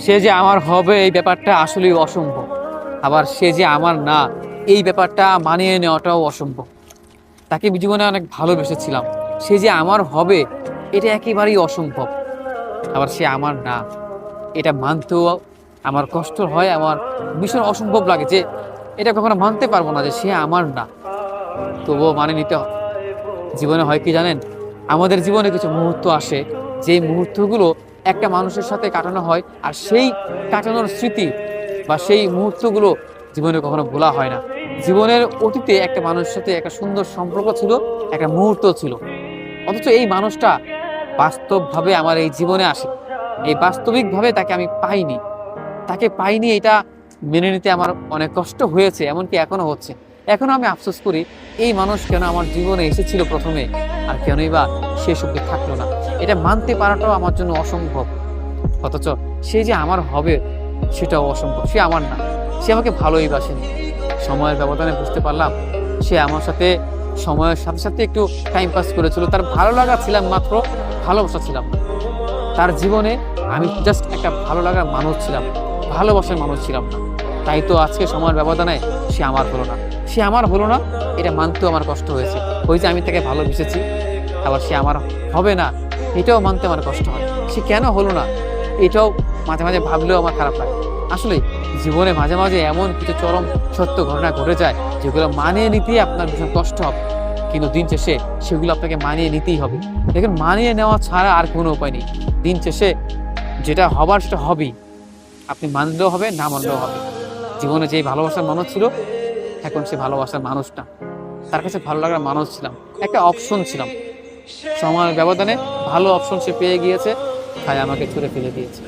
সে যে আমার হবে এই ব্যাপারটা আসলেই অসম্ভব, আবার সে যে আমার না এই ব্যাপারটা মানিয়ে নেওয়াটাও অসম্ভব। তাকে জীবনে অনেক ভালোবেসেছিলাম, সে যে আমার হবে এটা একেবারেই অসম্ভব, আবার সে আমার না এটা মানতেও আমার কষ্ট হয়, আমার ভীষণ অসম্ভব লাগে যে এটা কখনো মানতে পারবো না যে সে আমার না, তবুও মানে নিতে হয়। জীবনে হয় কি জানেন, আমাদের জীবনে কিছু মুহূর্ত আসে, যেই মুহূর্তগুলো একটা মানুষের সাথে কাটানো হয়, আর সেই কাটানোর স্মৃতি বা সেই মুহূর্তগুলো জীবনে কখনো ভোলা হয় না। জীবনের অতীতে একটা মানুষের সাথে একটা সুন্দর সম্পর্ক ছিল, একটা মুহূর্ত ছিল, অথচ এই মানুষটা বাস্তবভাবে আমার এই জীবনে আসে, এই বাস্তবিকভাবে তাকে আমি পাইনি। তাকে পাইনি এটা মেনে নিতে আমার অনেক কষ্ট হয়েছে, এমনকি এখনো হচ্ছে। এখনো আমি আফসোস করি এই মানুষ কেন আমার জীবনে এসেছিল প্রথমে, আর কেনই বা শেষ অব্দি থাকলো না। এটা মানতে পারাটাও আমার জন্য অসম্ভব, অথচ সে যে আমার হবে সেটাও অসম্ভব। সে আমার না, সে আমাকে ভালোই বাসেনি। সময়ের ব্যবধানে বুঝতে পারলাম সে আমার সাথে সময়ের সাথে সাথে একটু টাইম পাস করেছিল, তার ভালো লাগা ছিলাম মাত্র, ভালোবাসা ছিলাম না। তার জীবনে আমি জাস্ট একটা ভালো লাগার মানুষ ছিলাম, ভালোবাসার মানুষ ছিলাম না। তাই তো আজকে সময়ের ব্যবধানে সে আমার হলো না। সে আমার হলো না এটা মানতেও আমার কষ্ট হয়েছে। ওই যে আমি তাকে ভালোবেসেছি, আবার সে আমার হবে না এটাও মানতে আমার কষ্ট হয়। সে কেন হলো না এটাও মাঝে মাঝে ভাবলেও আমার খারাপ লাগে। আসলে জীবনে মাঝে মাঝে এমন কিছু চরম সত্য ঘটনা ঘটে যায় যেগুলো মানিয়ে নিতেই আপনার ভীষণ কষ্ট হবে, কিন্তু দিন শেষে সেগুলো আপনাকে মানিয়ে নিতেই হবে। দেখুন, মানিয়ে নেওয়া ছাড়া আর কোনো উপায় নেই। দিন শেষে যেটা হবার সেটা হবেই, আপনি মানলেও হবে, না মানলেও হবে। জীবনে যেই ভালোবাসার মানুষ ছিল, এখন সে ভালোবাসার মানুষ না। তার কাছে ভালো লাগার মানুষ ছিলাম, একটা অপশন ছিলাম। সময়ের ব্যবধানে ভালো অপশন সে পেয়ে গিয়েছে, তাই আমাকে ছুড়ে ফেলে দিয়েছে।